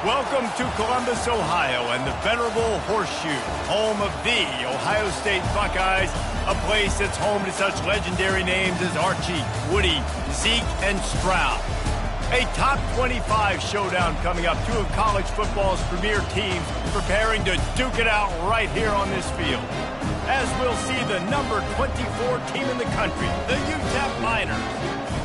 Welcome to Columbus, Ohio, and the venerable Horseshoe, home of the Ohio State Buckeyes, a place that's home to such legendary names as Archie, Woody, Zeke, and Stroud. A top 25 showdown coming up, two of college football's premier teams preparing to duke it out right here on this field. As we'll see the number 24 team in the country, the UTEP Miners,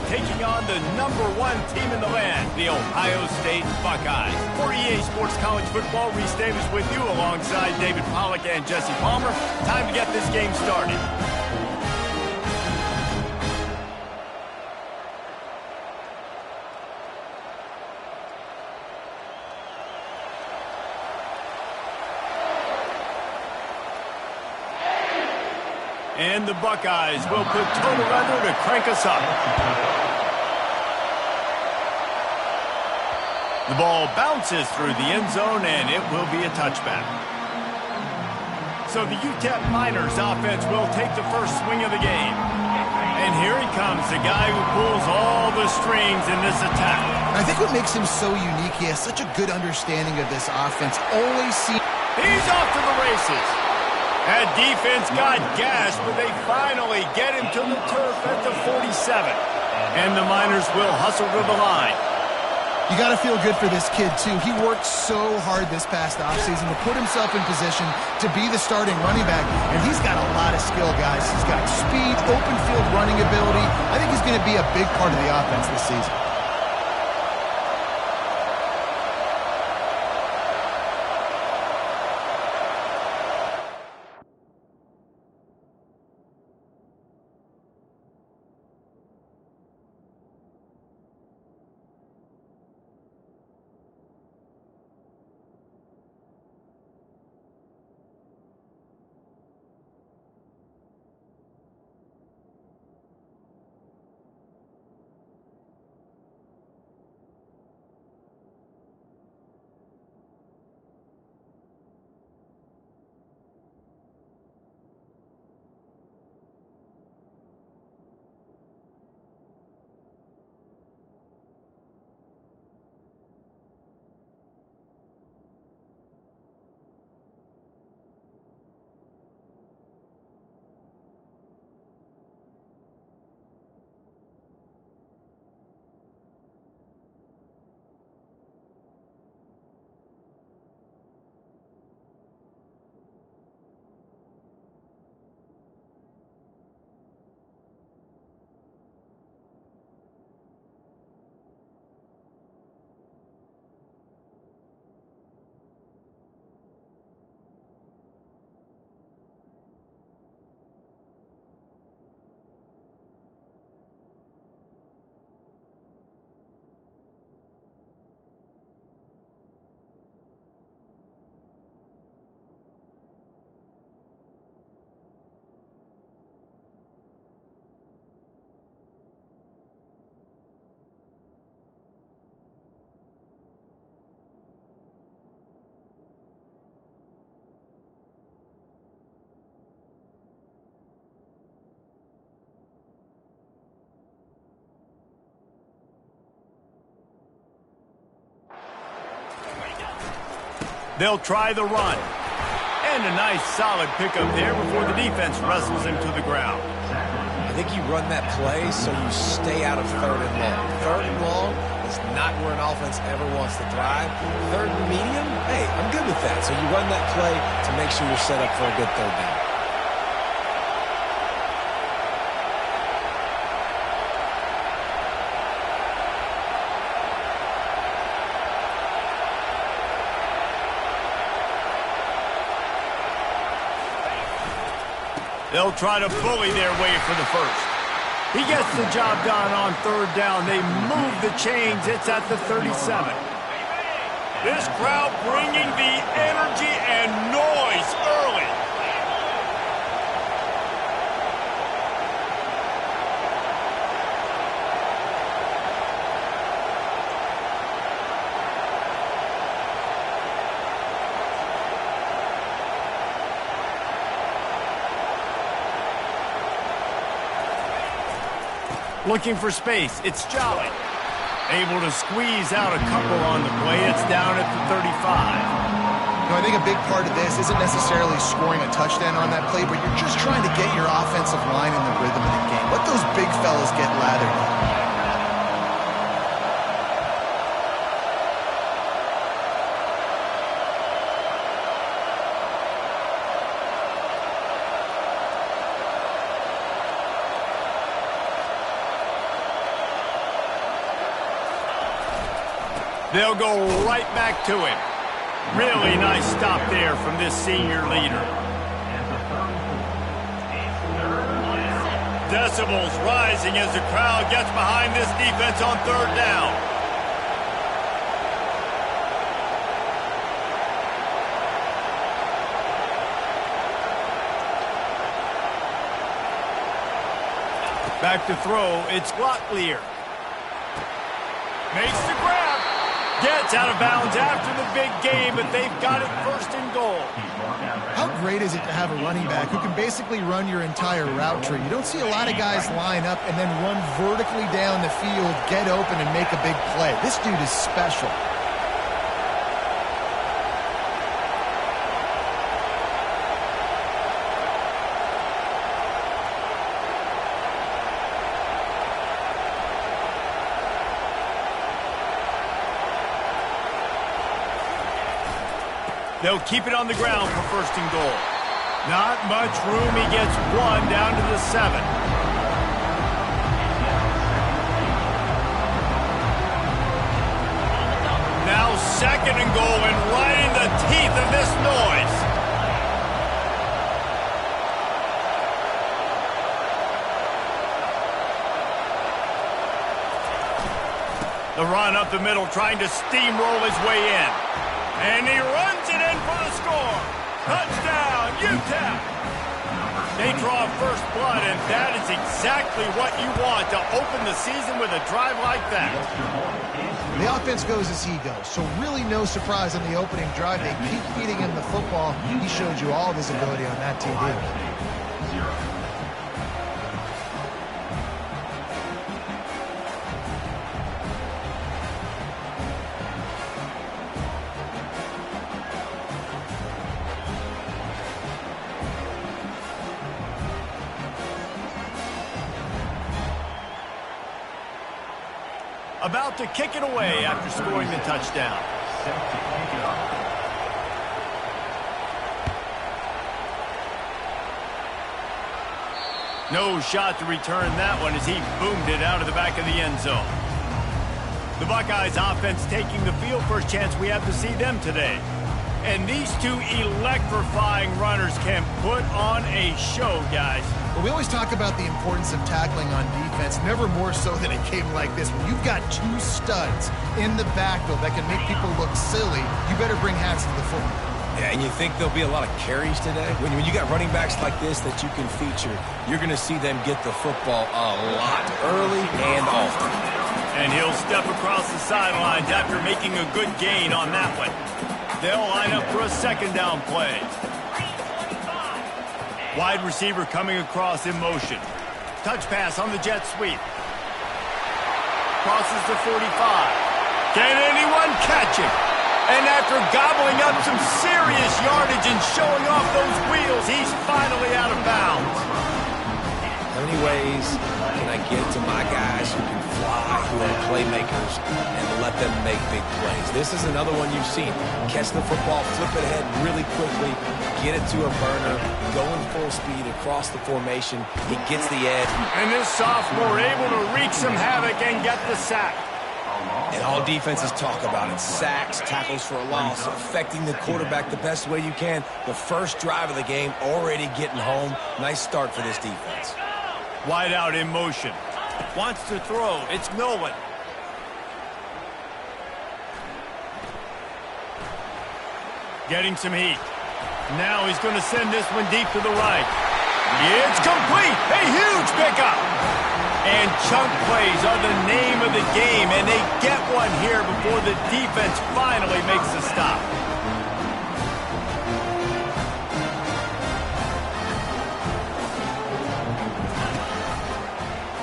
taking on the number 1 team in the land, the Ohio State Buckeyes. For EA Sports College Football, Reese Davis with you alongside David Pollack and Jesse Palmer. Time to get this game started. And the Buckeyes will put total weather to crank us up. The ball bounces through the end zone, and it will be a touchback. So the UTEP Miners offense will take the first swing of the game. And here he comes, the guy who pulls all the strings in this attack. I think what makes him so unique, he has such a good understanding of this offense. He's off to the races. That defense got gashed, but they finally get him to the turf at the 47. And the Miners will hustle to the line. You got to feel good for this kid, too. He worked so hard this past offseason to put himself in position to be the starting running back, and he's got a lot of skill, guys. He's got speed, open field running ability. I think he's going to be a big part of the offense this season. They'll try the run. And a nice solid pickup there before the defense wrestles him to the ground. I think you run that play so you stay out of 3rd and long. 3rd and long is not where an offense ever wants to thrive. 3rd and medium, hey, I'm good with that. So you run that play to make sure you're set up for a good 3rd down. They'll try to bully their way for the first. He gets the job done on 3rd down. They move the chains. It's at the 37. This crowd bringing the energy and noise early. Looking for space. It's Jolly. Able to squeeze out a couple on the play. It's down at the 35. I think a big part of this isn't necessarily scoring a touchdown on that play, but you're just trying to get your offensive line in the rhythm of the game. Let those big fellas get lathered up. They'll go right back to him. Really nice stop there from this senior leader. Decibels rising as the crowd gets behind this defense on third down. Back to throw, it's Locklear. Makes the grab. Gets out of bounds after the big game, but they've got it first and goal. How great is it to have a running back who can basically run your entire route tree? You don't see a lot of guys line up and then run vertically down the field, get open, and make a big play. This dude is special. They'll keep it on the ground for first and goal. Not much room. He gets one down to the 7. Now second and goal, and right in the teeth of this noise. The run up the middle, trying to steamroll his way in. And he runs it in for the score. Touchdown, Utah. They draw first blood, and that is exactly what you want to open the season with a drive like that. The offense goes as he goes, so really no surprise on the opening drive. They keep feeding him the football. He showed you all of his ability on that TD. About to kick it away after scoring the touchdown. No shot to return that one as he boomed it out of the back of the end zone. The Buckeyes offense taking the field. First chance we have to see them today. And these two electrifying runners can put on a show, guys. Well, we always talk about the importance of tackling on defense, never more so than a game like this. When you've got two studs in the backfield that can make people look silly, you better bring hats to the football. Yeah, and you think there'll be a lot of carries today? When you got running backs like this that you can feature, you're going to see them get the football a lot early and often. And he'll step across the sidelines after making a good gain on that one. They'll line up for a second down play. Wide receiver coming across in motion. Touch pass on the jet sweep. Crosses the 45. Can anyone catch him? And after gobbling up some serious yardage and showing off those wheels, he's finally out of bounds. How many ways can I get to my guys who can fly, who are playmakers, and let them make big plays? This is another one you've seen. Catch the football, flip it ahead really quickly, get it to a burner, going full speed across the formation. He gets the edge. And this sophomore able to wreak some havoc and get the sack. And all defenses talk about it. Sacks, tackles for a loss, affecting the quarterback the best way you can. The first drive of the game already getting home. Nice start for this defense. Wide out in motion. Wants to throw. It's Nolan. Getting some heat. Now he's going to send this one deep to the right. It's complete. A huge pickup. And chunk plays are the name of the game, and they get one here before the defense finally makes the stop.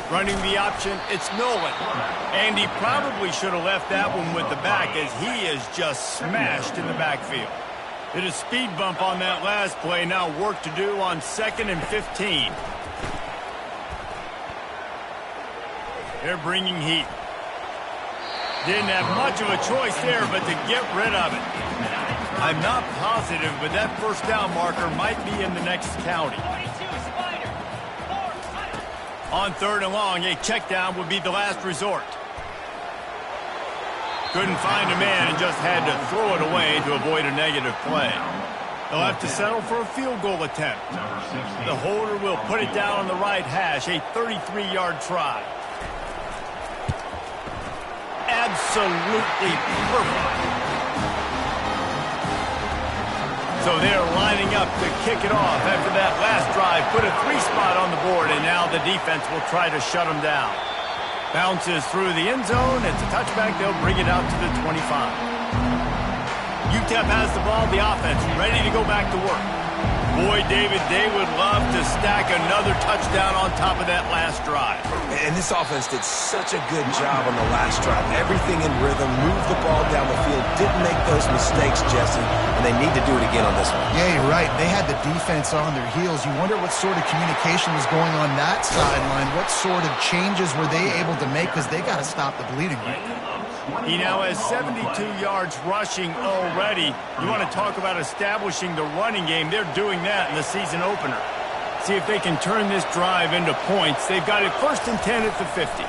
Running the option, it's Nolan. And he probably should have left that one with the back as he is just smashed in the backfield. Did a speed bump on that last play. Now work to do on 2nd and 15. They're bringing heat. Didn't have much of a choice there, but to get rid of it. I'm not positive, but that first down marker might be in the next county. On 3rd and long, a check down would be the last resort. Couldn't find a man and just had to throw it away to avoid a negative play. They'll have to settle for a field goal attempt. The holder will put it down on the right hash, a 33-yard try. Absolutely perfect. So they're lining up to kick it off after that last drive. Put a 3-spot on the board, and now the defense will try to shut them down. Bounces through the end zone. It's a touchback. They'll bring it out to the 25. UTEP has the ball. The offense ready to go back to work. Boy, David, they would love to stack another touchdown on top of that last drive. And this offense did such a good job on the last drive. Everything in rhythm, moved the ball down the field, didn't make those mistakes, Jesse, and they need to do it again on this one. Yeah, you're right. They had the defense on their heels. You wonder what sort of communication was going on that sideline. What sort of changes were they able to make, because they got to stop the bleeding right now. He now has 72 yards rushing already. You want to talk about establishing the running game. They're doing that in the season opener. See if they can turn this drive into points. They've got it 1st and 10 at the 50.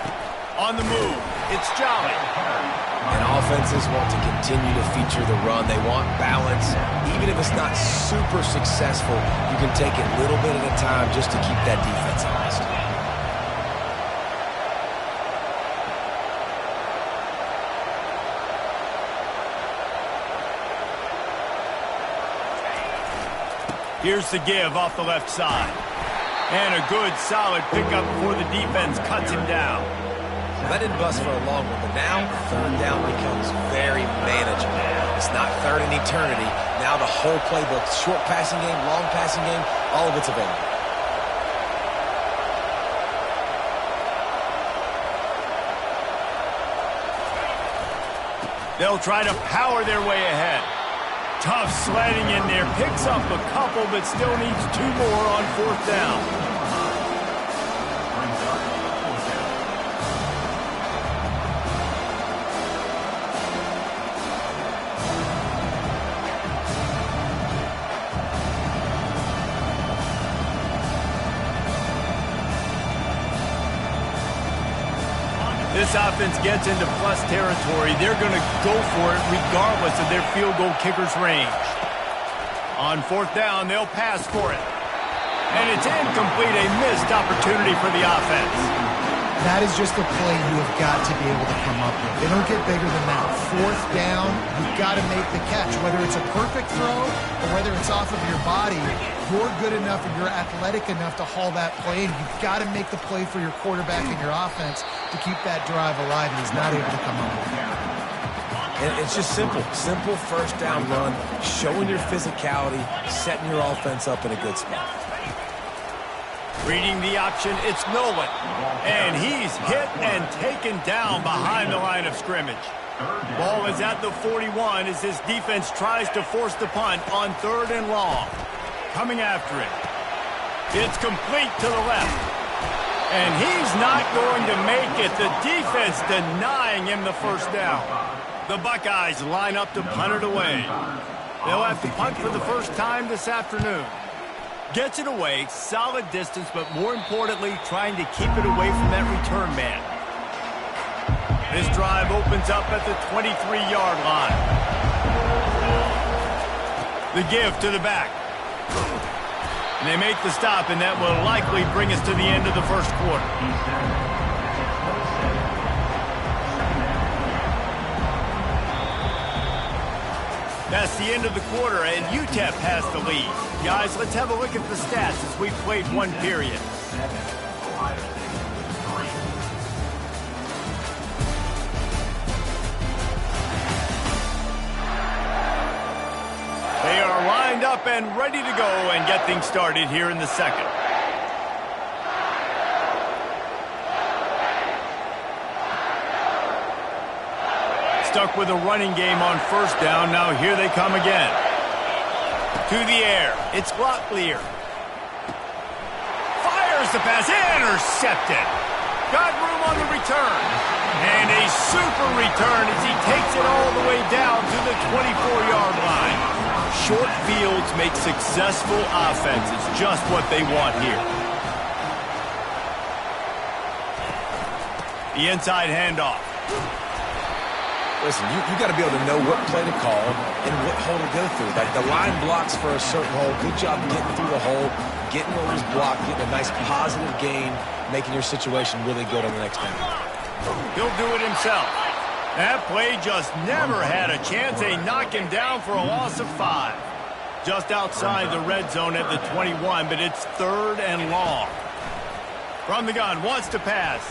On the move, it's Jolly. And offenses want to continue to feature the run. They want balance. Even if it's not super successful, you can take it little bit at a time just to keep that defense honest. Here's the give off the left side. And a good, solid pickup before the defense cuts him down. Well, that didn't bust for a long one, but now 3rd down becomes very manageable. It's not 3rd in eternity. Now the whole playbook, short passing game, long passing game, all of it's available. They'll try to power their way ahead. Tough sledding in there. Picks up a couple, but still needs 2 more on 4th down. This offense gets into plus territory. They're going to go for it regardless of their field goal kicker's range. On 4th down, they'll pass for it. And it's incomplete, a missed opportunity for the offense. That is just a play you have got to be able to come up with. They don't get bigger than that. 4th down, you've got to make the catch. Whether it's a perfect throw or whether it's off of your body, you're good enough and you're athletic enough to haul that play, and you've got to make the play for your quarterback and your offense to keep that drive alive, and he's not able to come up with it. And it's just simple 1st down run, showing your physicality, setting your offense up in a good spot. Reading the option, it's Nolan. And he's hit and taken down behind the line of scrimmage. Ball is at the 41 as this defense tries to force the punt on 3rd and long. Coming after it. It's complete to the left. And he's not going to make it. The defense denying him the 1st down. The Buckeyes line up to punt it away. They'll have to punt for the first time this afternoon. Gets it away, solid distance, but more importantly, trying to keep it away from that return man. This drive opens up at the 23-yard line. The give to the back. And they make the stop, and that will likely bring us to the end of the 1st quarter. That's the end of the quarter, and UTEP has the lead. Guys, let's have a look at the stats as we've played 1 period. They are lined up and ready to go and get things started here in the 2nd. stuck with a running game on first down. Now here they come again. To the air. It's Locklear. Fires the pass. Intercepted. Got room on the return. And a super return as he takes it all the way down to the 24-yard line. Short fields make successful offenses. Just what they want here. The inside handoff. Listen, you got to be able to know what play to call and what hole to go through. Like the line blocks for a certain hole. Good job getting through the hole, getting what was blocked, getting a nice positive gain, making your situation really good on the next down. He'll do it himself. That play just never had a chance. They knock him down for a loss of 5. Just outside the red zone at the 21, but it's 3rd and long. From the gun, wants to pass.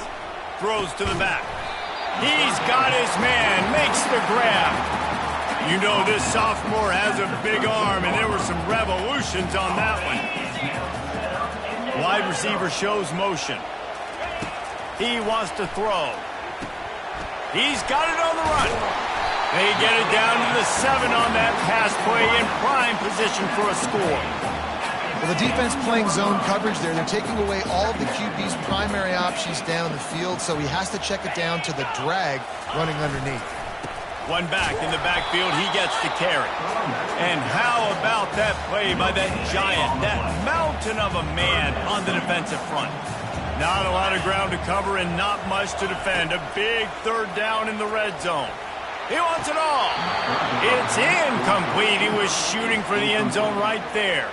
Throws to the back. He's got his man, makes the grab. You know this sophomore has a big arm, and there were some revolutions on that one. Wide receiver shows motion. He wants to throw. He's got it on the run. They get it down to the 7 on that pass play in prime position for a score. Well, the defense playing zone coverage there. They're taking away all of the QB's primary options down the field, so he has to check it down to the drag running underneath. One back in the backfield. He gets the carry. And how about that play by that giant, that mountain of a man on the defensive front? Not a lot of ground to cover and not much to defend. A big 3rd down in the red zone. He wants it all. It's incomplete. He was shooting for the end zone right there.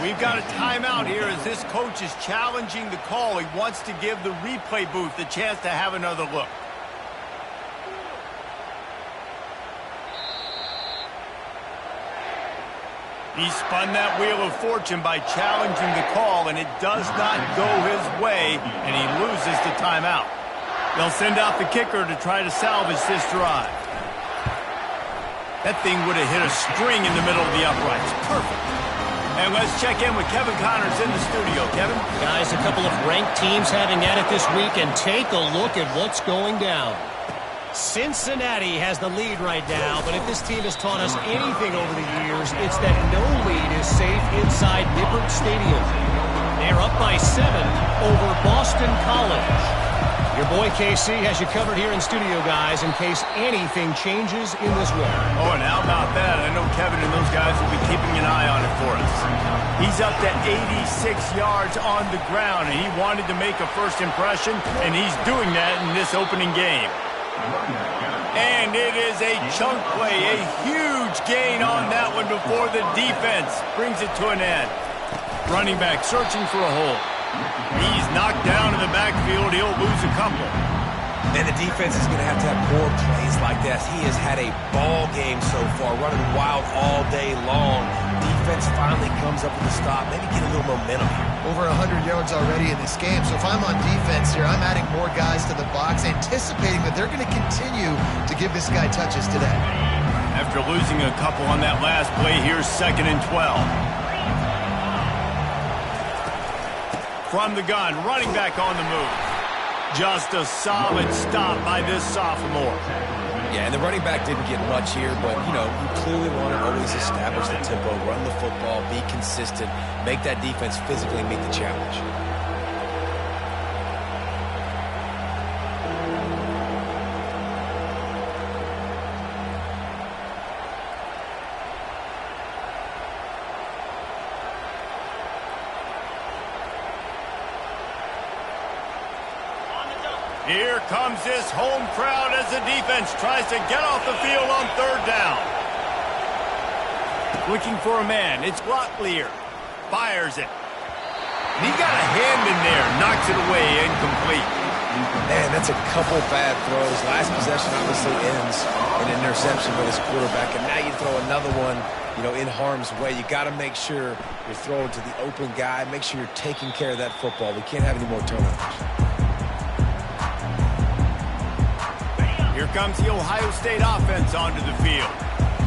We've got a timeout here as this coach is challenging the call. He wants to give the replay booth the chance to have another look. He spun that wheel of fortune by challenging the call, and it does not go his way, and he loses the timeout. They'll send out the kicker to try to salvage this drive. That thing would have hit a string in the middle of the uprights. Perfect. And let's check in with Kevin Connors in the studio. Kevin? Guys, a couple of ranked teams having at it this week, and take a look at what's going down. Cincinnati has the lead right now, but if this team has taught us anything over the years, it's that no lead is safe inside Nippert Stadium. They're up by 7 over Boston College. Your boy KC has you covered here in studio, guys, in case anything changes in this one. Oh, and how about that? I know Kevin and those guys will be keeping an eye on it for us. He's up to 86 yards on the ground, and he wanted to make a first impression, and he's doing that in this opening game. And it is a chunk play, a huge gain on that one before the defense brings it to an end. Running back searching for a hole. He's knocked down in the backfield. He'll lose a couple. And the defense is going to have more plays like that. He has had a ball game so far, running wild all day long. Defense finally comes up with a stop, maybe get a little momentum here. Over 100 yards already in this game, so if I'm on defense here, I'm adding more guys to the box, anticipating that they're going to continue to give this guy touches today. After losing a couple on that last play, here's 2nd and 12. From the gun, running back on the move. Just a solid stop by this sophomore. Yeah, and the running back didn't get much here, but, you know, you clearly want to always establish the tempo, run the football, be consistent, make that defense physically meet the challenge. Here comes this home crowd as the defense tries to get off the field on 3rd down. Looking for a man. It's Locklear. Fires it. And he got a hand in there. Knocks it away. Incomplete. Man, that's a couple bad throws. Last possession obviously ends in an interception by this quarterback. And now you throw another one, you know, in harm's way. You got to make sure you're throwing to the open guy. Make sure you're taking care of that football. We can't have any more turnovers. Here comes the Ohio State offense onto the field.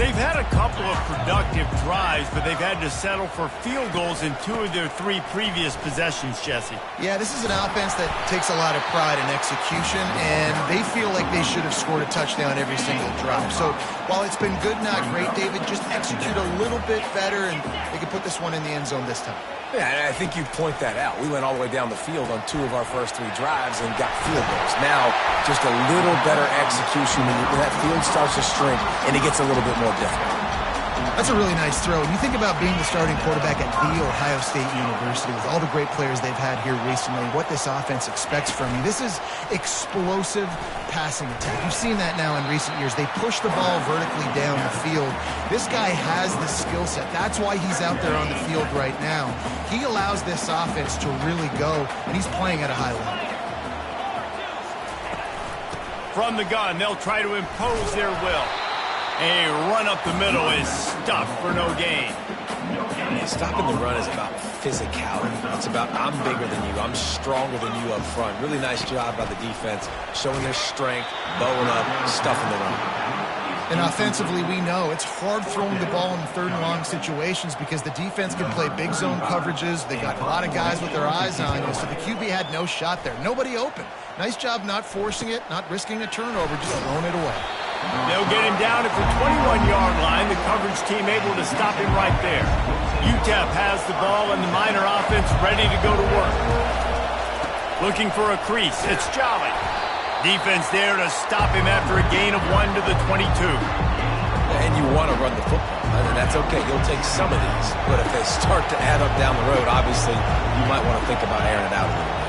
They've had a couple of productive drives, but they've had to settle for field goals in 2 of their 3 previous possessions, Jesse. Yeah, this is an offense that takes a lot of pride in execution, and they feel like they should have scored a touchdown every single drive. So while it's been good, not great, David, just execute a little bit better, and they can put this one in the end zone this time. Yeah, and I think you point that out. We went all the way down the field on 2 of our first 3 drives and got field goals. Now, just a little better execution when that field starts to shrink and it gets a little bit more difficult. That's a really nice throw. And you think about being the starting quarterback at The Ohio State University with all the great players they've had here recently, what this offense expects from you. This is explosive passing attack. You've seen that now in recent years. They push the ball vertically down the field. This guy has the skill set. That's why he's out there on the field right now. He allows this offense to really go, and he's playing at a high level. From the gun, they'll try to impose their will. A run up the middle is stuffed for no gain. Yeah, stopping the run is about physicality. It's about I'm bigger than you. I'm stronger than you up front. Really nice job by the defense, showing their strength, bowing up, stuffing the run. And offensively, we know it's hard throwing the ball in 3rd and long situations because the defense can play big zone coverages. They got a lot of guys with their eyes on you, so the QB had no shot there. Nobody open. Nice job not forcing it, not risking a turnover, just throwing it away. They'll get him down at the 21-yard line. The coverage team able to stop him right there. UTEP has the ball and the Miner offense ready to go to work. Looking for a crease. It's Jolly. Defense there to stop him after a gain of 1 to the 22. And you want to run the football. And that's okay. You'll take some of these. But if they start to add up down the road, obviously, you might want to think about airing it out a little bit.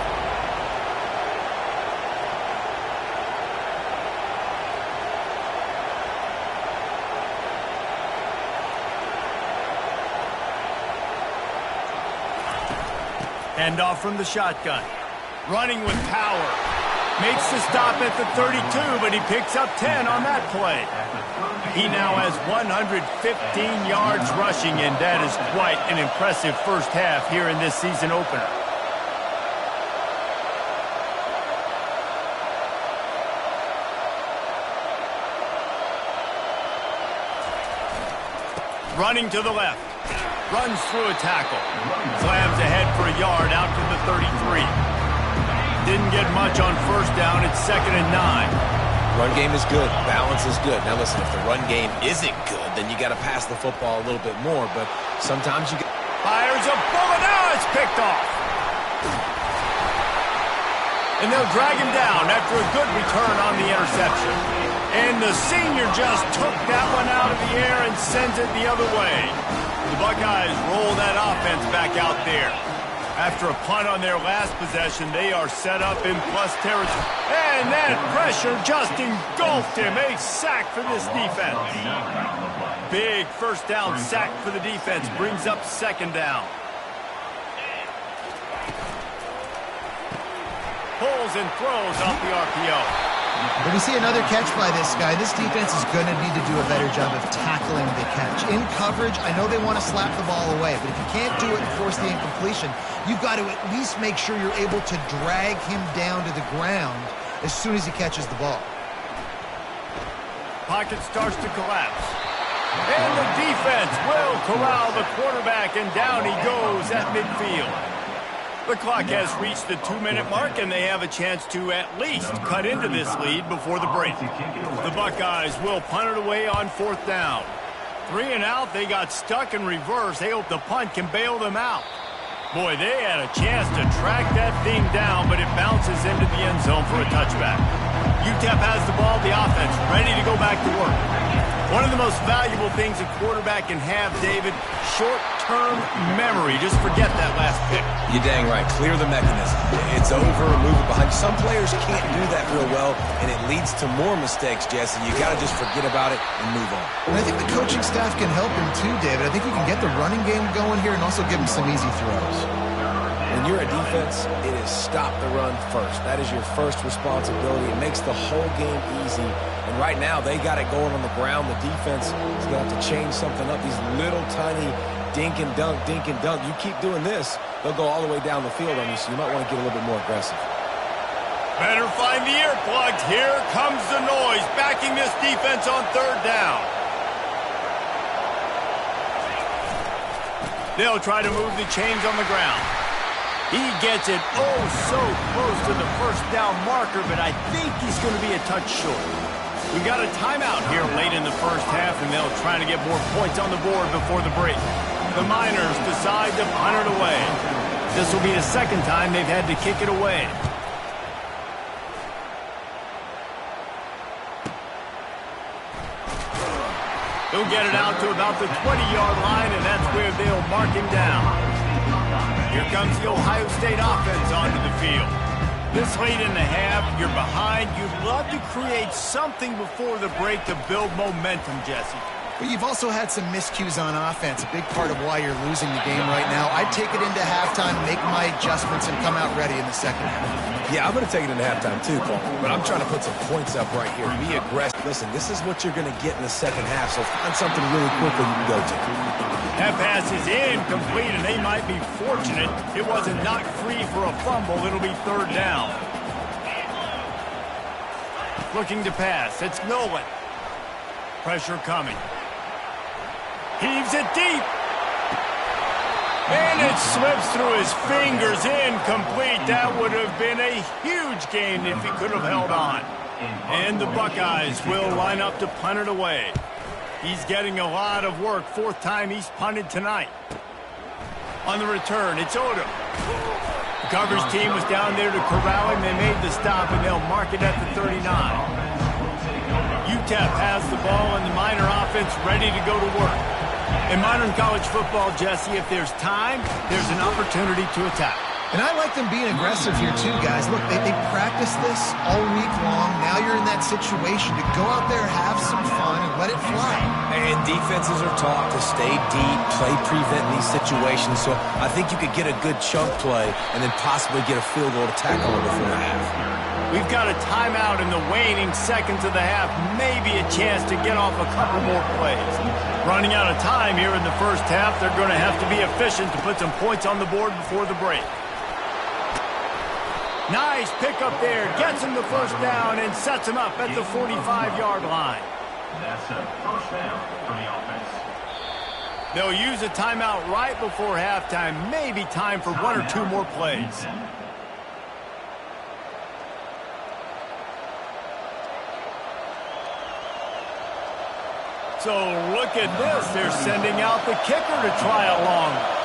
Hand off from the shotgun. Running with power. Makes the stop at the 32, but he picks up 10 on that play. He now has 115 yards rushing, and that is quite an impressive first half here in this season opener. Running to the left. Runs through a tackle. Slams ahead for a yard out to the 33. Didn't get much on first down. It's 2nd and 9. Run game is good. Balance is good. Now listen, if the run game isn't good, then you got to pass the football a little bit more. But sometimes you get... Fires a bullet. Now it's picked off. And they'll drag him down after a good return on the interception. And the senior just took that one out of the air and sends it the other way. The Buckeyes roll that offense back out there. After a punt on their last possession, they are set up in plus territory. And that pressure just engulfed him. A sack for this defense. Big first down sack for the defense. Brings up 2nd down. Pulls and throws off the RPO. When we see another catch by this guy, this defense is going to need to do a better job of tackling the catch. In coverage, I know they want to slap the ball away, but if you can't do it and force the incompletion, you've got to at least make sure you're able to drag him down to the ground as soon as he catches the ball. Pocket starts to collapse. And the defense will corral the quarterback, and down he goes at midfield. The clock has reached the 2-minute mark, and they have a chance to at least cut into this lead before the break. The Buckeyes will punt it away on 4th down. 3 and out, they got stuck in reverse. They hope the punt can bail them out. Boy, they had a chance to track that thing down, but it bounces into the end zone for a touchback. UTEP has the ball, the offense ready to go back to work. One of the most valuable things a quarterback can have, David, short-term memory. Just forget that last pick. You're dang right. Clear the mechanism. It's over, move it behind. Some players can't do that real well, and it leads to more mistakes, Jesse. You got to just forget about it and move on. And I think the coaching staff can help him too, David. I think you can get the running game going here and also give him some easy throws. When you're a defense, it is stop the run first. That is your first responsibility. It makes the whole game easy. And right now, they got it going on the ground. The defense is going to have to change something up. These little tiny dink and dunk, dink and dunk. You keep doing this, they'll go all the way down the field on you, so you might want to get a little bit more aggressive. Better find the earplugs. Here comes the noise, backing this defense on 3rd down. They'll try to move the chains on the ground. He gets it oh so close to the first down marker, but I think he's going to be a touch short. We got a timeout here late in the first half, and they'll try to get more points on the board before the break. The Miners decide to punt it away. This will be the second time they've had to kick it away. He'll get it out to about the 20-yard line, and that's where they'll mark him down. Here comes the Ohio State offense onto the field. This late in the half, you're behind. You'd love to create something before the break to build momentum, Jesse. But you've also had some miscues on offense, a big part of why you're losing the game right now. I'd take it into halftime, make my adjustments, and come out ready in the second half. Yeah, I'm going to take it into halftime too, Paul. But I'm trying to put some points up right here. Be aggressive. Listen, this is what you're going to get in the second half, so find something really quickly you can go to. That pass is incomplete, and they might be fortunate it wasn't knocked free for a fumble. It'll be third down. Looking to pass. It's Nolan. Pressure coming. Heaves it deep. And it slips through his fingers. Incomplete. That would have been a huge gain if he could have held on. And the Buckeyes will line up to punt it away. He's getting a lot of work. Fourth time he's punted tonight. On the return, it's Odom. The coverage team was down there to corral him. They made the stop, and they'll mark it at the 39. UTEP has the ball, and the Miner offense ready to go to work. In modern college football, Jesse, if there's time, there's an opportunity to attack. And I like them being aggressive here too, guys. Look, they practiced this all week long. Now you're in that situation to go out there, have some fun, and let it fly. And defenses are taught to stay deep, play prevent in these situations. So I think you could get a good chunk play and then possibly get a field goal to tackle on before the half. We've got a timeout in the waning seconds of the half. Maybe a chance to get off a couple more plays. Running out of time here in the first half. They're going to have to be efficient to put some points on the board before the break. Nice pickup there. Gets him the first down and sets him up at the 45-yard line. That's a first down for the offense. They'll use a timeout right before halftime. Maybe time for one or two more plays. So look at this. They're sending out the kicker to try it long.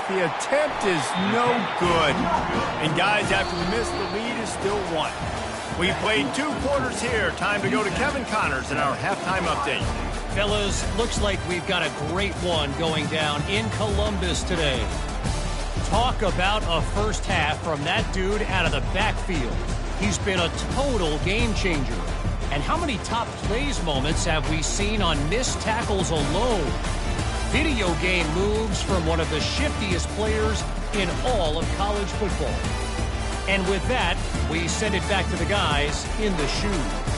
The attempt is no good. And guys, after the miss, the lead is still one. We played 2 quarters here. Time to go to Kevin Connors in our halftime update. Fellas, looks like we've got a great one going down in Columbus today. Talk about a first half from that dude out of the backfield. He's been a total game changer. And how many top plays moments have we seen on missed tackles alone? Video game moves from one of the shiftiest players in all of college football. And with that, we send it back to the guys in the shoe.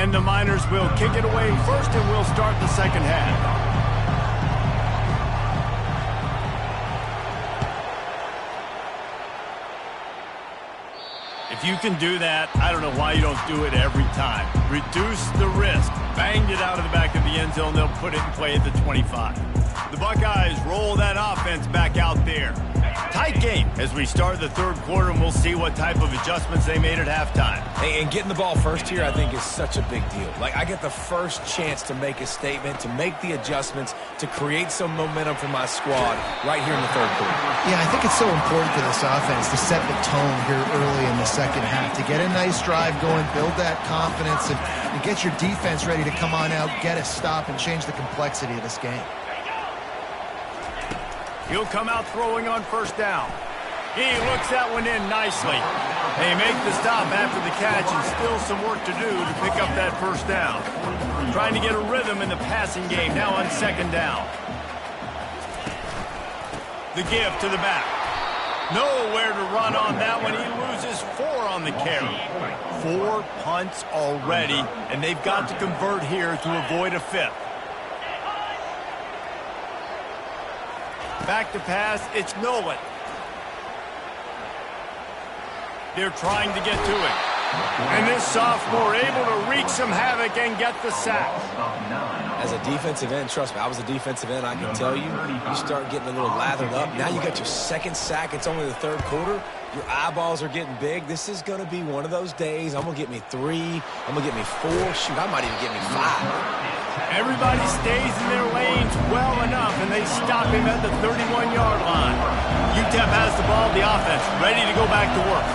And the Miners will kick it away first, and we'll start the second half. If you can do that, I don't know why you don't do it every time. Reduce the risk. Banged it out of the back of the end zone. They'll put it in play at the 25. The Buckeyes roll that offense back out there. Tight game as we start the third quarter, and we'll see what type of adjustments they made at halftime. Hey, and getting the ball first here, I think, is such a big deal. Like, I get the first chance to make a statement, to make the adjustments, to create some momentum for my squad right here in the third quarter. Yeah, I think it's so important for this offense to set the tone here early in the second half, to get a nice drive going, build that confidence, and get your defense ready to come on out, get a stop, and change the complexity of this game. He'll come out throwing on first down. He looks that one in nicely. They make the stop after the catch, and still some work to do to pick up that first down. Trying to get a rhythm in the passing game now on second down. The give to the back. Nowhere to run on that one. He loses 4 on the carry. 4 punts already, and they've got to convert here to avoid a 5th. Back to pass, it's Nolan. They're trying to get to it. And this sophomore able to wreak some havoc and get the sack. As a defensive end, trust me, I was a defensive end, I can tell you, you start getting a little lathered up. Now you got your second sack. It's only the third quarter. Your eyeballs are getting big. This is going to be one of those days. I'm going to get me 3. I'm going to get me 4. Shoot, I might even get me 5. Everybody stays in their lanes well enough, and they stop him at the 31-yard line. UTEP has the ball, the offense, ready to go back to work.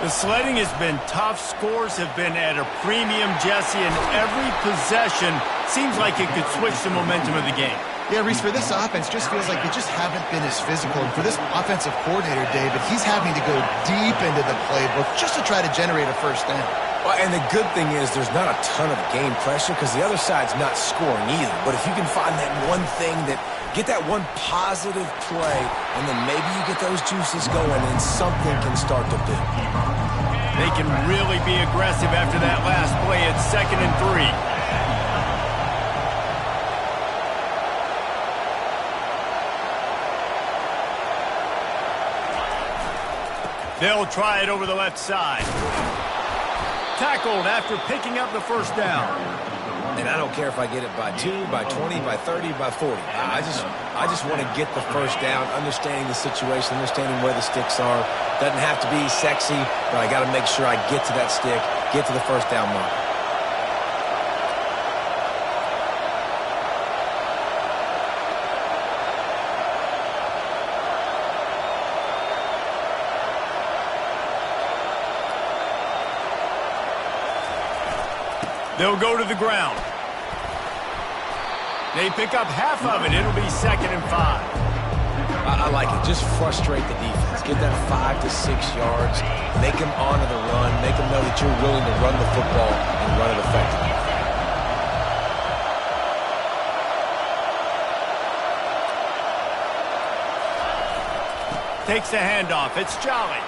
The sledding has been tough. Scores have been at a premium, Jesse, and every possession seems like it could switch the momentum of the game. Yeah, Reese, for this offense, just feels like they just haven't been as physical. And for this offensive coordinator, David, he's having to go deep into the playbook just to try to generate a first down. Well, and the good thing is there's not a ton of game pressure because the other side's not scoring either. But if you can find that one thing that get that one positive play, and then maybe you get those juices going and something can start to build. They can really be aggressive after that last play. It's 2nd and 3. They'll try it over the left side. Tackled after picking up the first down. And I don't care if I get it by 2, by 20, by 30, by 40. I just want to get the first down, understanding the situation, understanding where the sticks are. Doesn't have to be sexy, but I got to make sure I get to that stick, get to the first down mark. They'll go to the ground. They pick up half of it. It'll be 2nd and 5. I like it. Just frustrate the defense. Get that 5 to 6 yards. Make them honor the run. Make them know that you're willing to run the football and run it effectively. Takes the handoff. It's Jolly.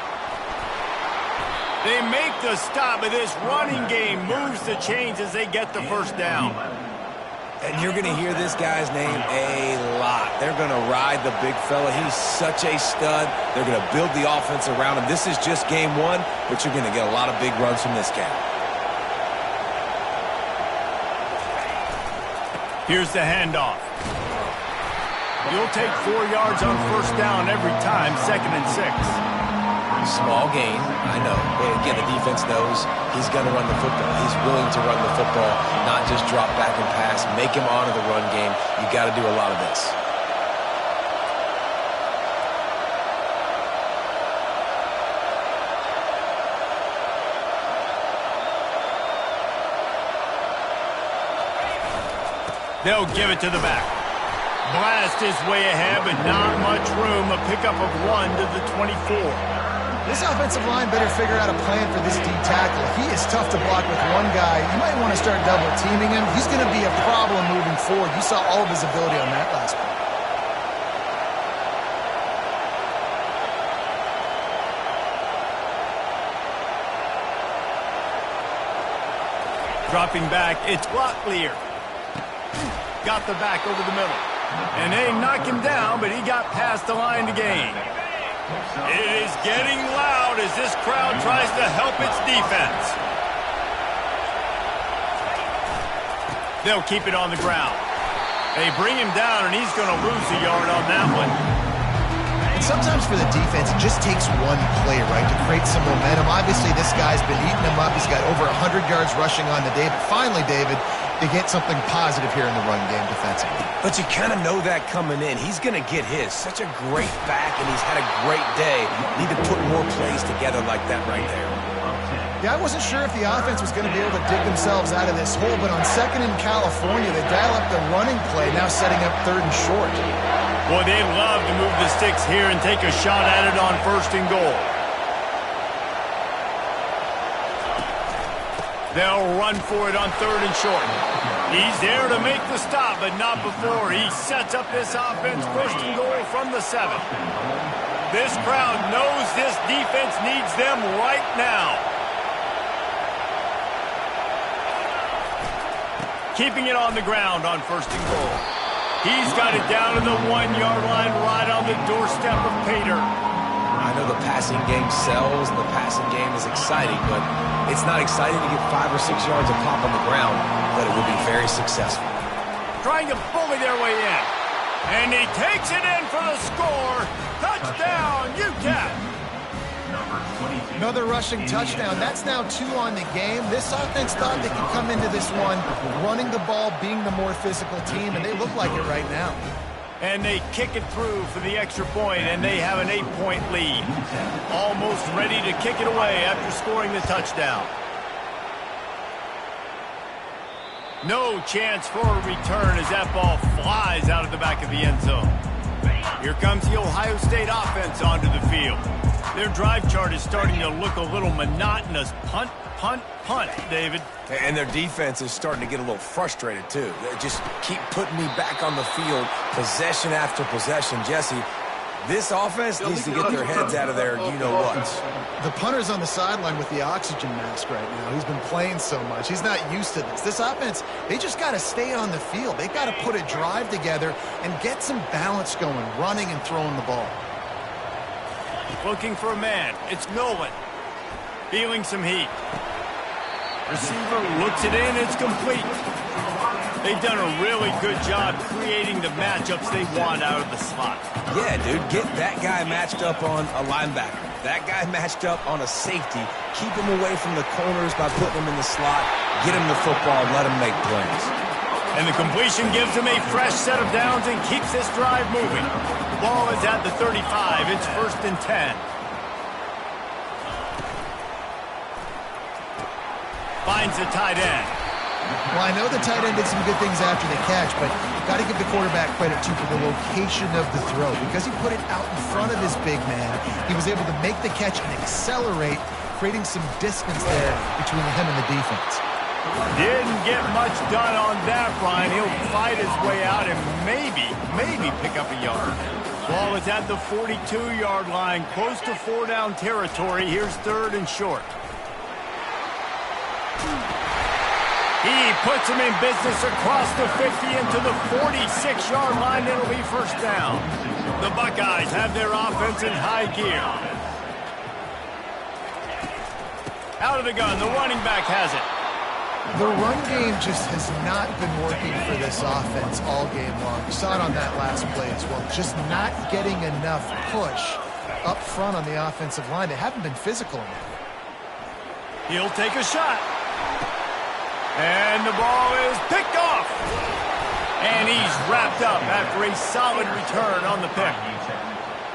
They make the stop, but this running game moves the chains as they get the first down. And you're going to hear this guy's name a lot. They're going to ride the big fella. He's such a stud. They're going to build the offense around him. This is just game 1, but you're going to get a lot of big runs from this guy. Here's the handoff. You'll take 4 yards on first down every time, 2nd and 6. Small gain, I know. But again, the defense knows he's going to run the football. He's willing to run the football, not just drop back and pass. Make him honor the run game. You got to do a lot of this. They'll give it to the back. Blast his way ahead, but not much room. A pickup of 1 to the 24. This offensive line better figure out a plan for this D tackle. He is tough to block with one guy. You might want to start double teaming him. He's going to be a problem moving forward. You saw all of his ability on that last play. Dropping back, it's Locklear. Got the back over the middle. And they knock him down, but he got past the line to gain. It is getting loud as this crowd tries to help its defense. They'll keep it on the ground. They bring him down, and he's going to lose a yard on that one. And sometimes for the defense, it just takes one play, right, to create some momentum. Obviously, this guy's been eating him up. He's got over 100 yards rushing on the day. But finally, David, they get something positive here in the run game defensively. But you kind of know that coming in. He's going to get his. Such a great back, and he's had a great day. Need to put more plays together like that right there. Yeah, I wasn't sure if the offense was going to be able to dig themselves out of this hole, but on second in California, they dial up the running play, now setting up third and short. Boy, they'd love to move the sticks here and take a shot at it on first and goal. They'll run for it on third and short. He's there to make the stop, but not before. He sets up this offense first and goal from the 7. This crowd knows this defense needs them right now. Keeping it on the ground on first and goal. He's got it down to the 1-yard line right on the doorstep of Pater. I know the passing game sells and the passing game is exciting, but it's not exciting to get 5 or 6 yards of pop on the ground, but it will be very successful. Trying to bully their way in. And he takes it in for the score. Touchdown, UTEP. Another rushing touchdown. That's now 2 on the game. This offense thought they could come into this one running the ball, being the more physical team, and they look like it right now. And they kick it through for the extra point, and they have an 8-point lead. Almost ready to kick it away after scoring the touchdown. No chance for a return as that ball flies out of the back of the end zone. Here comes the Ohio State offense onto the field. Their drive chart is starting to look a little monotonous. Punt, punt, punt, David. And their defense is starting to get a little frustrated, too. They just keep putting me back on the field, possession after possession. Jesse, this offense needs to get their heads out of there, you-know-what. The punter's on the sideline with the oxygen mask right now. He's been playing so much. He's not used to this. This offense, they just got to stay on the field. They've got to put a drive together and get some balance going, running and throwing the ball. Looking for a man. It's Nolan. Feeling some heat. Receiver looks it in. It's complete. They've done a really good job creating the matchups they want out of the slot. Yeah, dude. Get that guy matched up on a linebacker. That guy matched up on a safety. Keep him away from the corners by putting him in the slot. Get him the football. Let him make plays. And the completion gives him a fresh set of downs and keeps this drive moving. The ball is at the 35. It's first and 10. Finds the tight end. Well, I know the tight end did some good things after the catch, but got to give the quarterback credit, too, for the location of the throw. Because he put it out in front of his big man, he was able to make the catch and accelerate, creating some distance there between him and the defense. Didn't get much done on that, Brian. He'll fight his way out and maybe pick up a yard. Ball is at the 42-yard line, close to 4-down territory. Here's third and short. He puts him in business across the 50 into the 46-yard line. It'll be first down. The Buckeyes have their offense in high gear. Out of the gun, the running back has it. The run game just has not been working for this offense all game long. You saw it on that last play as well. Just not getting enough push up front on the offensive line. They haven't been physical enough. He'll take a shot. And the ball is picked off. And he's wrapped up after a solid return on the pick.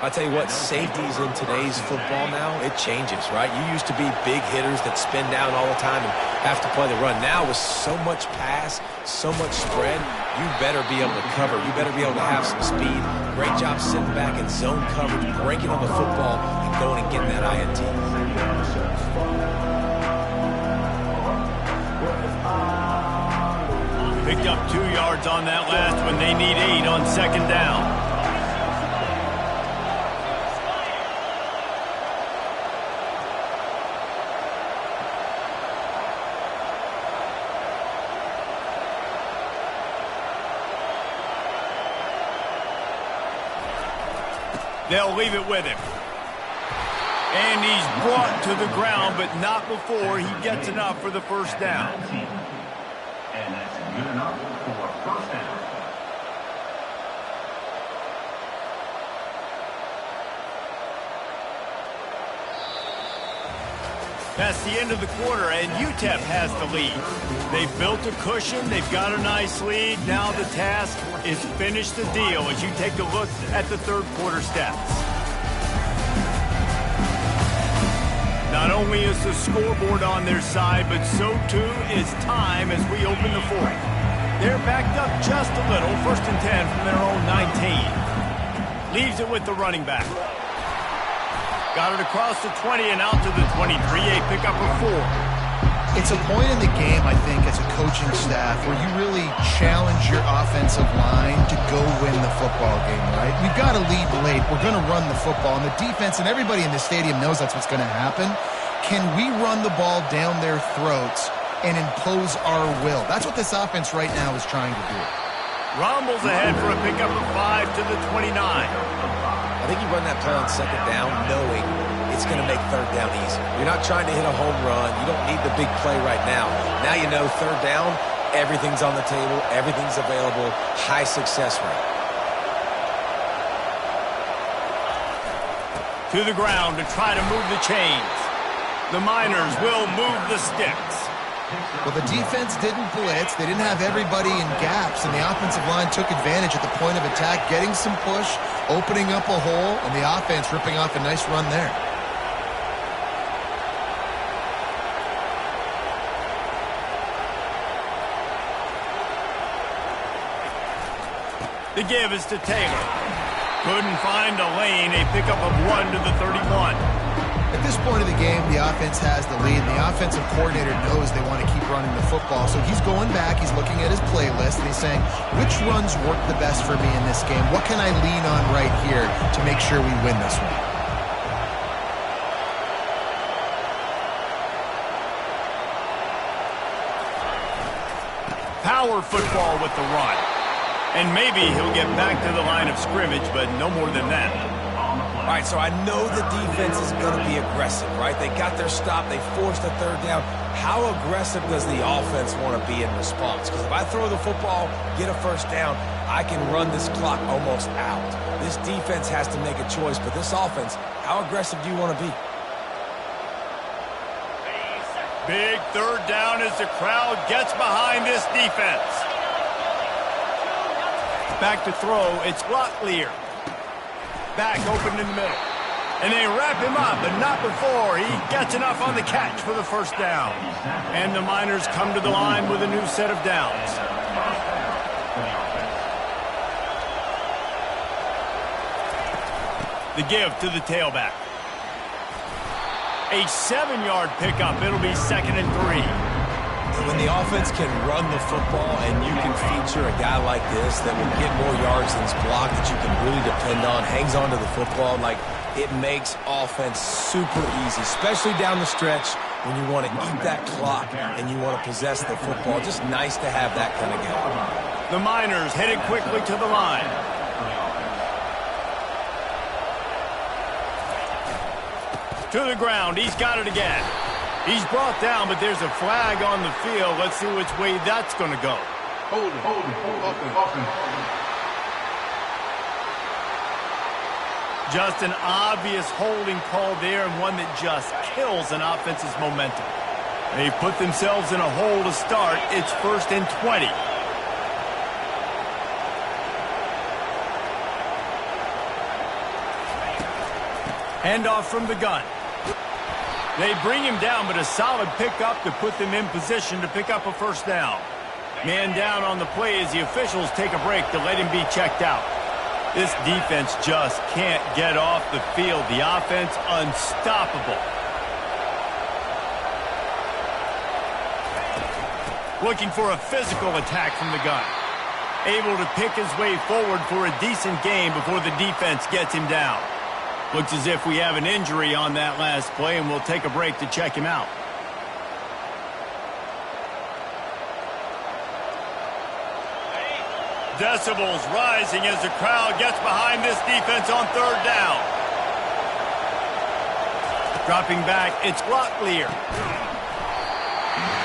I'll tell you what, safeties in today's football now, it changes, right? You used to be big hitters that spin down all the time and have to play the run. Now with so much pass, so much spread, you better be able to cover. You better be able to have some speed. Great job sitting back in zone coverage, breaking on the football, and going and getting that INT. Picked up 2 yards on that last one. They need 8 on second down. They'll leave it with him. And he's brought to the ground, but not before he gets enough for the first down. And that's good enough for a first down. That's the end of the quarter, and UTEP has the lead. They've built a cushion. They've got a nice lead. Now the task is finish the deal as you take a look at the third quarter stats. Not only is the scoreboard on their side, but so too is time as we open the fourth. They're backed up just a little, 1st and 10 from their own 19. Leaves it with the running back. Got it across the 20 and out to the 23, a pickup of 4. It's a point in the game, I think, as a coaching staff where you really challenge your offensive line to go win the football game, right? We've got to lead late. We're going to run the football, and the defense and everybody in the stadium knows that's what's going to happen. Can we run the ball down their throats and impose our will? That's what this offense right now is trying to do. Rumbles ahead for a pickup of 5 to the 29. I think you run that play on 2nd down knowing it's going to make 3rd down easy. You're not trying to hit a home run. You don't need the big play right now. Now you know 3rd down, everything's on the table, everything's available, high success rate. To the ground to try to move the chains. The Miners will move the sticks. Well, the defense didn't blitz. They didn't have everybody in gaps, and the offensive line took advantage at the point of attack, getting some push, opening up a hole, and the offense ripping off a nice run there. The give is to Taylor. Couldn't find a lane, a pickup of 1 to the 31. At this point of the game, the offense has the lead, and the offensive coordinator knows they want to keep running the football. So he's going back, he's looking at his playlist, and he's saying, which runs work the best for me in this game? What can I lean on right here to make sure we win this one? Power football with the run. And maybe he'll get back to the line of scrimmage, but no more than that. All right, so I know the defense is going to be aggressive, right? They got their stop. They forced a 3rd down. How aggressive does the offense want to be in response? Because if I throw the football, get a 1st down, I can run this clock almost out. This defense has to make a choice, but this offense, how aggressive do you want to be? Big 3rd down as the crowd gets behind this defense. Back to throw, it's Locklear. Back open in the middle. And they wrap him up, but not before he gets enough on the catch for the 1st down. And the Miners come to the line with a new set of downs. The give to the tailback. A 7-yard pickup. It'll be 2nd and 3. When the offense can run the football and you can feature a guy like this that will get more yards than his block that you can really depend on, hangs on to the football, like it makes offense super easy, especially down the stretch when you want to eat that clock and you want to possess the football. Just nice to have that kind of game. The Miners headed quickly to the line. To the ground. He's got it again. He's brought down, but there's a flag on the field. Let's see which way that's going to go. Hold it. Just an obvious holding call there, and one that just kills an offense's momentum. They put themselves in a hole to start. It's 1st and 20. Handoff from the gun. They bring him down, but a solid pickup to put them in position to pick up a 1st down. Man down on the play as the officials take a break to let him be checked out. This defense just can't get off the field. The offense unstoppable. Looking for a physical attack from the gun. Able to pick his way forward for a decent game before the defense gets him down. Looks as if we have an injury on that last play, and we'll take a break to check him out. Decibels rising as the crowd gets behind this defense on third down. Dropping back, it's Locklear.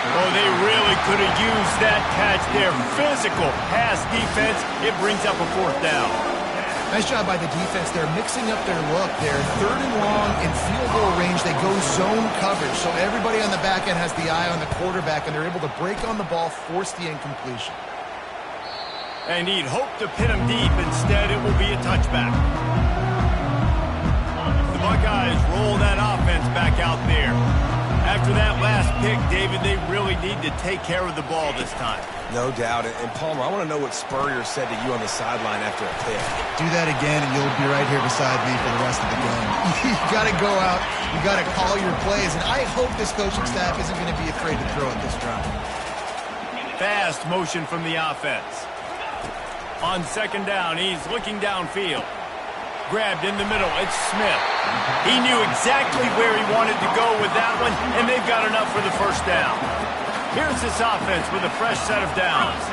Oh, they really could have used that catch there. Physical pass defense. It brings up a fourth down. Nice job by the defense. They're mixing up their look. They're third and long in field goal range. They go zone coverage. So everybody on the back end has the eye on the quarterback, and they're able to break on the ball, force the incompletion. And he'd hope to pin him deep. Instead, it will be a touchback. The Buckeyes roll that offense back out there. After that last pick, David, they really need to take care of the ball this time. No doubt. And Palmer, I want to know what Spurrier said to you on the sideline after a pick. Do that again, and you'll be right here beside me for the rest of the game. You got to go out. You got to call your plays. And I hope this coaching staff isn't going to be afraid to throw at this drive. Fast motion from the offense. On second down, he's looking downfield. Grabbed in the middle, it's Smith. He knew exactly where he wanted to go with that one, and they've got enough for the first down. Here's this offense with a fresh set of downs.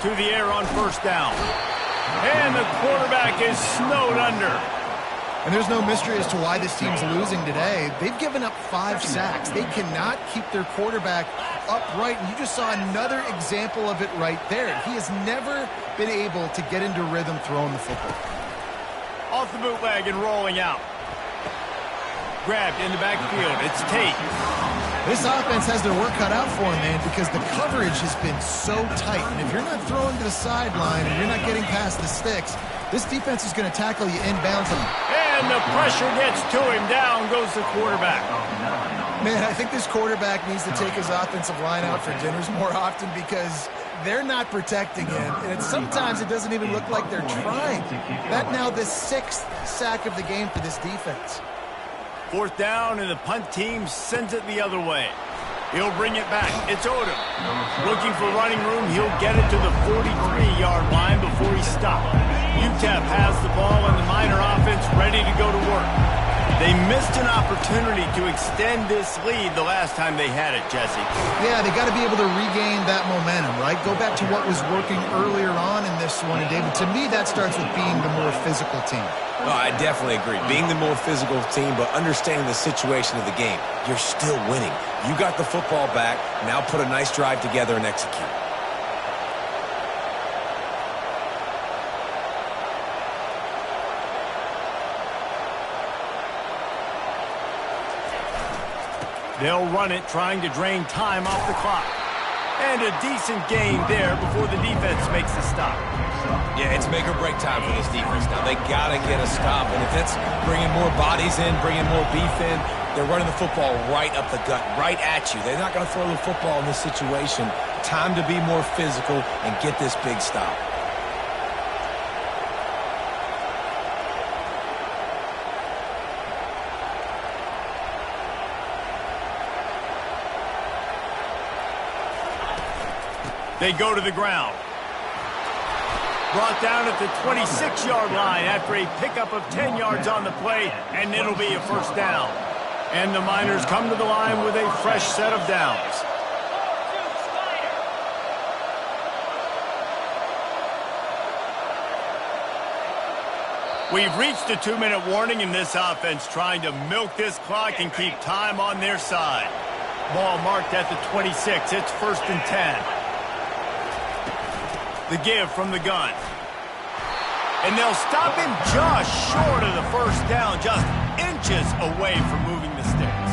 To the air on first down. And the quarterback is snowed under. And there's no mystery as to why this team's losing today. They've given up 5 sacks. They cannot keep their quarterback upright, and you just saw another example of it right there. He has never been able to get into rhythm throwing the football. Off the bootleg and rolling out. Grabbed in the backfield. It's Tate. This offense has their work cut out for them, man, because the coverage has been so tight. And if you're not throwing to the sideline and you're not getting past the sticks, this defense is going to tackle you inbounds. And the pressure gets to him. Down goes the quarterback. Man, I think this quarterback needs to take his offensive line out for dinners more often because they're not protecting him. And sometimes it doesn't even look like they're trying. That now the 6th sack of the game for this defense. Fourth down, and the punt team sends it the other way. He'll bring it back. It's Odom. Looking for running room. He'll get it to the 43-yard line before he stopped. UTEP has the ball, and the Miner offense ready to go to work. They missed an opportunity to extend this lead the last time they had it, Jesse. Yeah, they got to be able to regain that momentum, right? Go back to what was working earlier on in this one. And, David, to me, that starts with being the more physical team. Oh, I definitely agree. Being the more physical team, but understanding the situation of the game. You're still winning. You got the football back. Now put a nice drive together and execute. They'll run it, trying to drain time off the clock. And a decent gain there before the defense makes the stop. Yeah, it's make or break time for this defense. Now they got to get a stop. And if it's bringing more bodies in, bringing more beef in, they're running the football right up the gut, right at you. They're not going to throw the football in this situation. Time to be more physical and get this big stop. They go to the ground. Brought down at the 26-yard line after a pickup of 10 yards on the play, and it'll be a first down. And the Miners come to the line with a fresh set of downs. We've reached a 2-minute warning in this offense, trying to milk this clock and keep time on their side. Ball marked at the 26. It's 1st and 10. The give from the gun. And they'll stop him just short of the first down, just inches away from moving the sticks.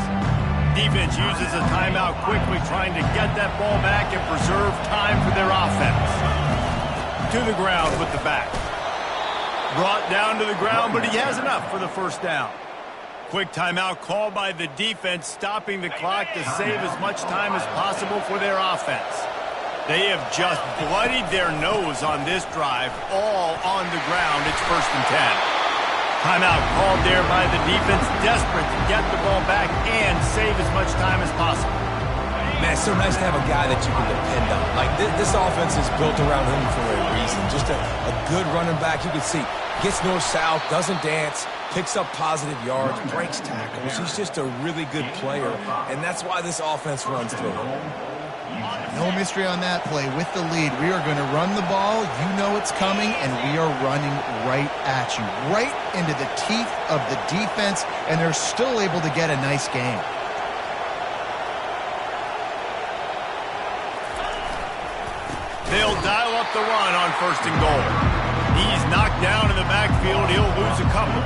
Defense uses a timeout quickly, trying to get that ball back and preserve time for their offense. To the ground with the back. Brought down to the ground, but he has enough for the first down. Quick timeout called by the defense, stopping the clock to save as much time as possible for their offense. They have just bloodied their nose on this drive, all on the ground. It's 1st and 10. Timeout called there by the defense, desperate to get the ball back and save as much time as possible. Man, it's so nice to have a guy that you can depend on. Like, this offense is built around him for a reason. Just a good running back. You can see, gets north-south, doesn't dance, picks up positive yards, breaks tackles. He's just a really good player, and that's why this offense runs through him. No mystery on that play. With the lead, we are going to run the ball. You know it's coming, and we are running right at you, right into the teeth of the defense, and they're still able to get a nice game. They'll dial up the run on 1st and goal. He's knocked down in the backfield. He'll lose a couple.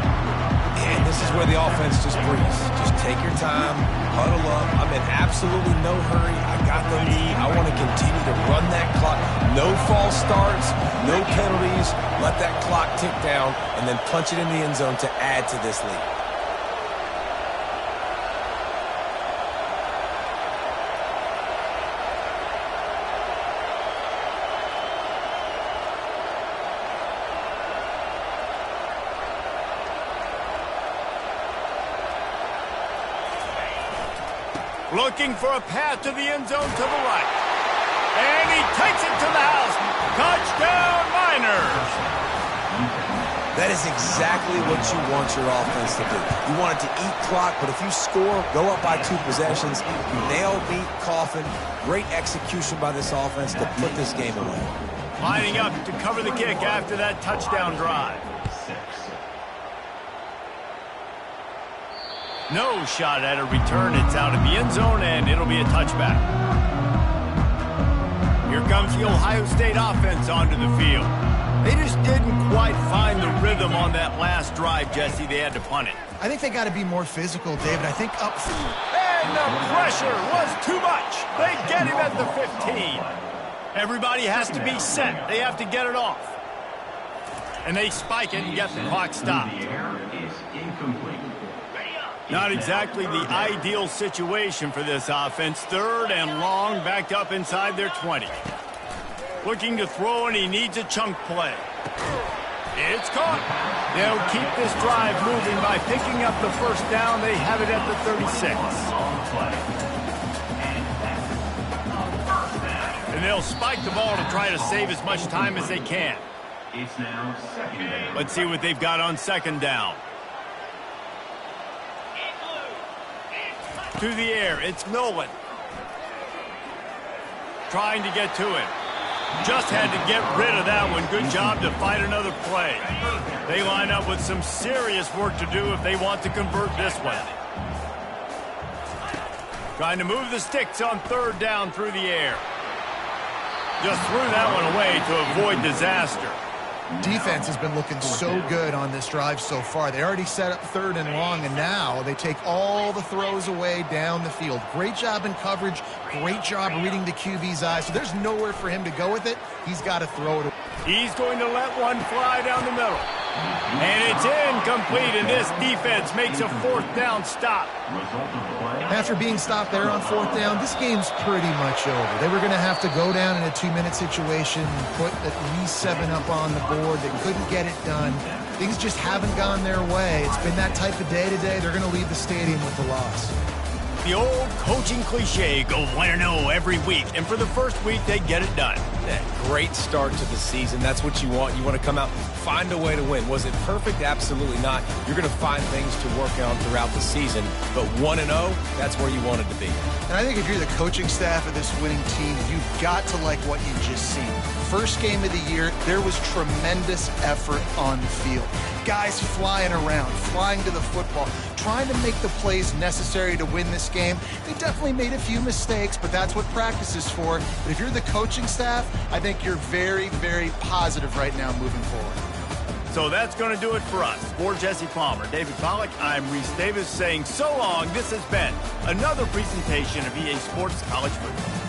And this is where the offense just breathes. Just take your time, huddle up. I'm in absolutely no hurry. I got the lead. I want to continue to run that clock. No false starts, no penalties. Let that clock tick down and then punch it in the end zone to add to this lead. Looking for a path to the end zone to the right. And he takes it to the house. Touchdown, Miners! That is exactly what you want your offense to do. You want it to eat clock, but if you score, go up by 2 possessions, nail, beat, coffin. Great execution by this offense to put this game away. Lining up to cover the kick after that touchdown drive. No shot at a return. It's out of the end zone, and it'll be a touchback. Here comes the Ohio State offense onto the field. They just didn't quite find the rhythm on that last drive, Jesse. They had to punt it. I think they got to be more physical, David. I think up... And the pressure was too much. They get him at the 15. Everybody has to be set. They have to get it off. And they spike it and get the clock stopped. The air is incomplete. Not exactly the ideal situation for this offense. 3rd and long, backed up inside their 20. Looking to throw, and he needs a chunk play. It's caught. They'll keep this drive moving by picking up the 1st down. They have it at the 36. And they'll spike the ball to try to save as much time as they can. It's now 2nd down. Let's see what they've got on 2nd down. To the air, it's Nolan. Trying to get to it. Just had to get rid of that one. Good job to find another play. They line up with some serious work to do if they want to convert this one. Trying to move the sticks on 3rd down through the air. Just threw that one away to avoid disaster. Defense has been looking so good on this drive so far. They already set up 3rd and long, and now they take all the throws away down the field. Great job in coverage. Great job reading the QB's eyes. So there's nowhere for him to go with it. He's got to throw it away. He's going to let one fly down the middle. And it's incomplete, and this defense makes a 4th down stop. After being stopped there on 4th down, this game's pretty much over. They were going to have to go down in a 2-minute situation, put at least 7 up on the board. They couldn't get it done. Things just haven't gone their way. It's been that type of day today. They're going to leave the stadium with the loss. The old coaching cliche, go 1-0 every week. And for the 1st week, they get it done. That great start to the season. That's what you want. You want to come out, find a way to win. Was it perfect? Absolutely not. You're going to find things to work on throughout the season. But 1-0, that's where you wanted to be. And I think if you're the coaching staff of this winning team, you've got to like what you've just seen. First game of the year, there was tremendous effort on the field. Guys flying around, flying to the football, trying to make the plays necessary to win this game. They definitely made a few mistakes, but that's what practice is for. But if you're the coaching staff, I think you're very, very positive right now moving forward. So that's going to do it for us. For Jesse Palmer, David Pollack, I'm Reese Davis saying so long. This has been another presentation of EA Sports College Football.